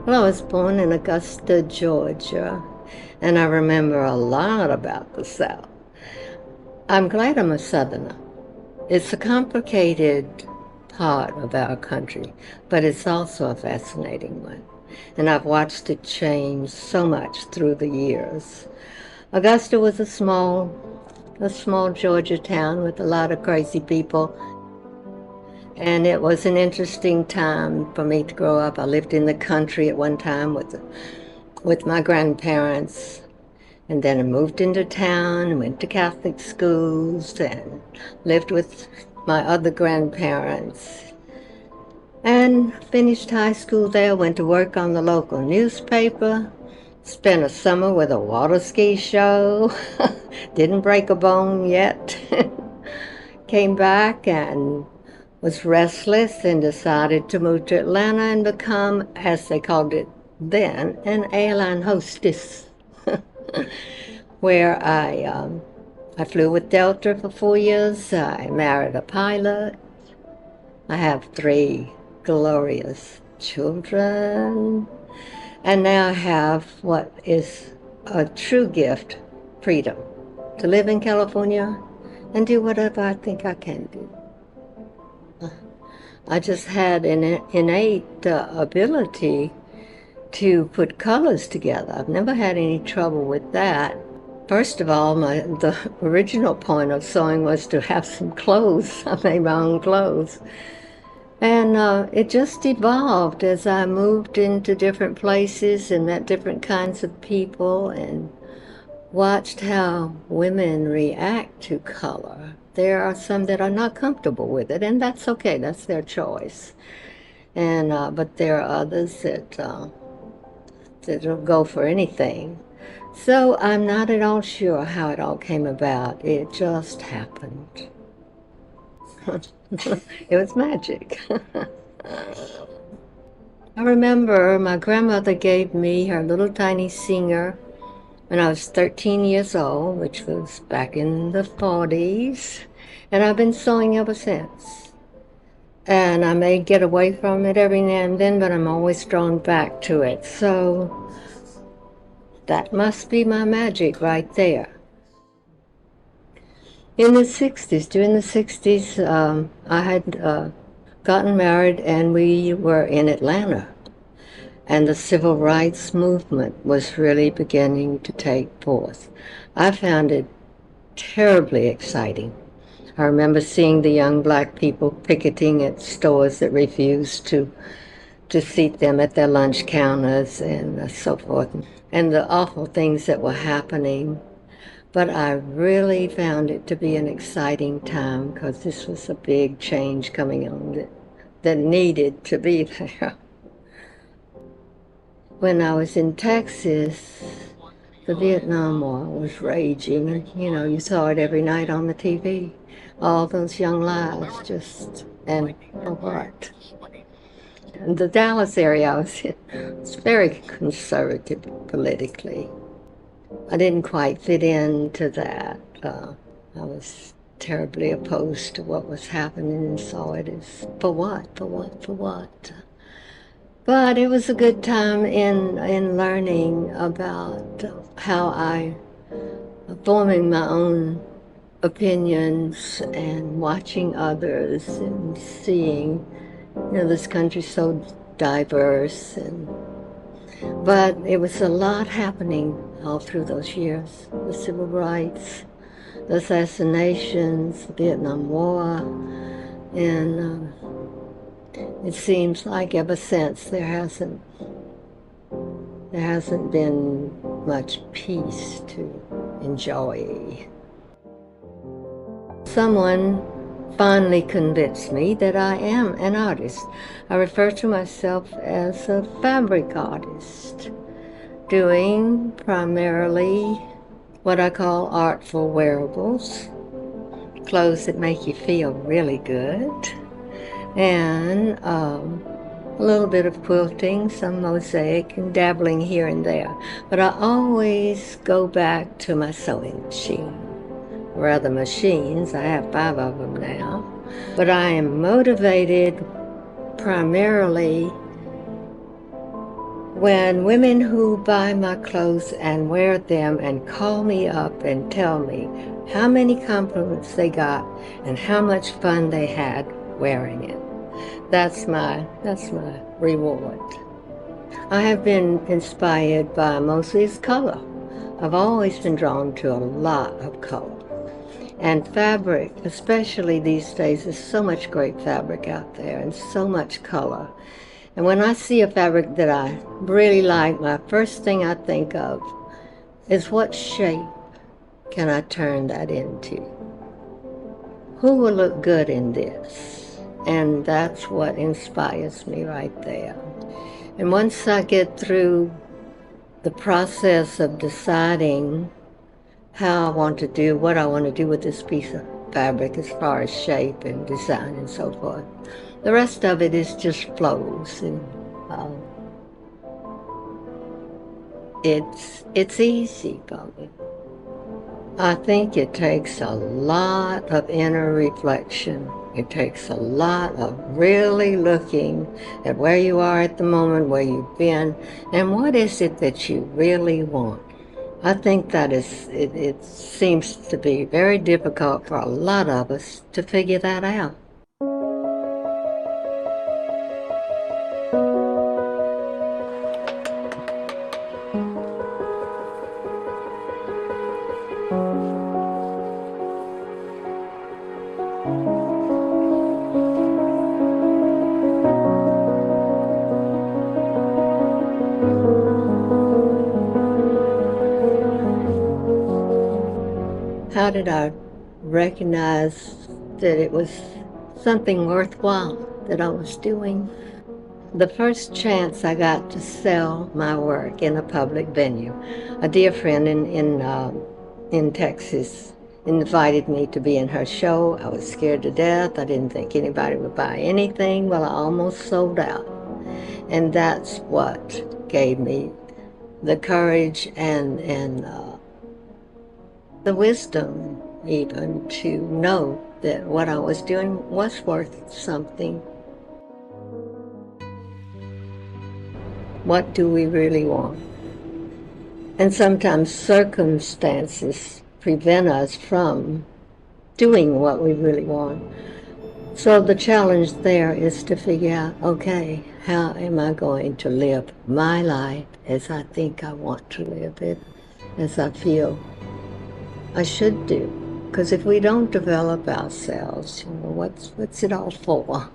Well, I was born in Augusta, Georgia, and I remember a lot about the South. I'm glad I'm a Southerner. It's a complicated part of our country, but it's also a fascinating one. And I've watched it change so much through the years. Augusta was a small Georgia town with a lot of crazy people, and it was an interesting time for me to grow up. I lived in the country at one time with my grandparents. And then I moved into town and went to Catholic schools and lived with my other grandparents. And finished high school there, went to work on the local newspaper, spent a summer with a water ski show, didn't break a bone yet. Came back and was restless and decided to move to Atlanta and become, as they called it then, an airline hostess. Where I flew with Delta for 4 years. I married a pilot. I have three glorious children. And now I have what is a true gift, freedom, to live in California and do whatever I think I can do. I just had an innate ability to put colors together. I've never had any trouble with that. First of all, the original point of sewing was to have some clothes. I made my own clothes. And it just evolved as I moved into different places and met different kinds of people and watched how women react to color. There are some that are not comfortable with it, and that's okay. That's their choice. And but there are others that'll go for anything. So I'm not at all sure how it all came about. It just happened. It was magic. I remember my grandmother gave me her little tiny Singer when I was 13 years old, which was back in the 40s, and I've been sewing ever since. And I may get away from it every now and then, but I'm always drawn back to it. So that must be my magic right there. In the 60s, during the 60s, I had gotten married and we were in Atlanta. And the civil rights movement was really beginning to take forth. I found it terribly exciting. I remember seeing the young black people picketing at stores that refused to seat them at their lunch counters and so forth, and the awful things that were happening. But I really found it to be an exciting time because this was a big change coming on that needed to be there. When I was in Texas, the Vietnam War was raging, and you saw it every night on the TV. All those young lives just, and for what? And the Dallas area I was in was very conservative politically. I didn't quite fit into that. I was terribly opposed to what was happening and saw it as, for what, for what, for what? But it was a good time in learning about how I, forming my own opinions and watching others and seeing, this country's so diverse. But it was a lot happening all through those years. The civil rights, the assassinations, the Vietnam War, and it seems like ever since there hasn't been much peace to enjoy. Someone finally convinced me that I am an artist. I refer to myself as a fabric artist, doing primarily what I call art for wearables, clothes that make you feel really good, and a little bit of quilting, some mosaic, and dabbling here and there. But I always go back to my sewing machine, or rather machines. I have 5 of them now. But I am motivated primarily When women who buy my clothes and wear them and call me up and tell me how many compliments they got and how much fun they had wearing it, that's my reward. I have been inspired by mostly its color. I've always been drawn to a lot of color. And fabric, especially these days, there's so much great fabric out there and so much color. And when I see a fabric that I really like, my first thing I think of is what shape can I turn that into? Who will look good in this? And that's what inspires me right there. And once I get through the process of deciding how I want to do, what I want to do with this piece of fabric as far as shape and design and so forth, the rest of it is just flows, and it's easy for me. I think it takes a lot of inner reflection. It takes a lot of really looking at where you are at the moment, where you've been, and what is it that you really want. I think that it seems to be very difficult for a lot of us to figure that out. How did I recognize that it was something worthwhile that I was doing? The first chance I got to sell my work in a public venue, a dear friend in Texas invited me to be in her show. I was scared to death. I didn't think anybody would buy anything. Well, I almost sold out. And that's what gave me the courage and the wisdom even to know that what I was doing was worth something. What do we really want? And sometimes circumstances prevent us from doing what we really want. So the challenge there is to figure out, okay, how am I going to live my life as I think I want to live it, as I feel I should do? Because if we don't develop ourselves, what's it all for?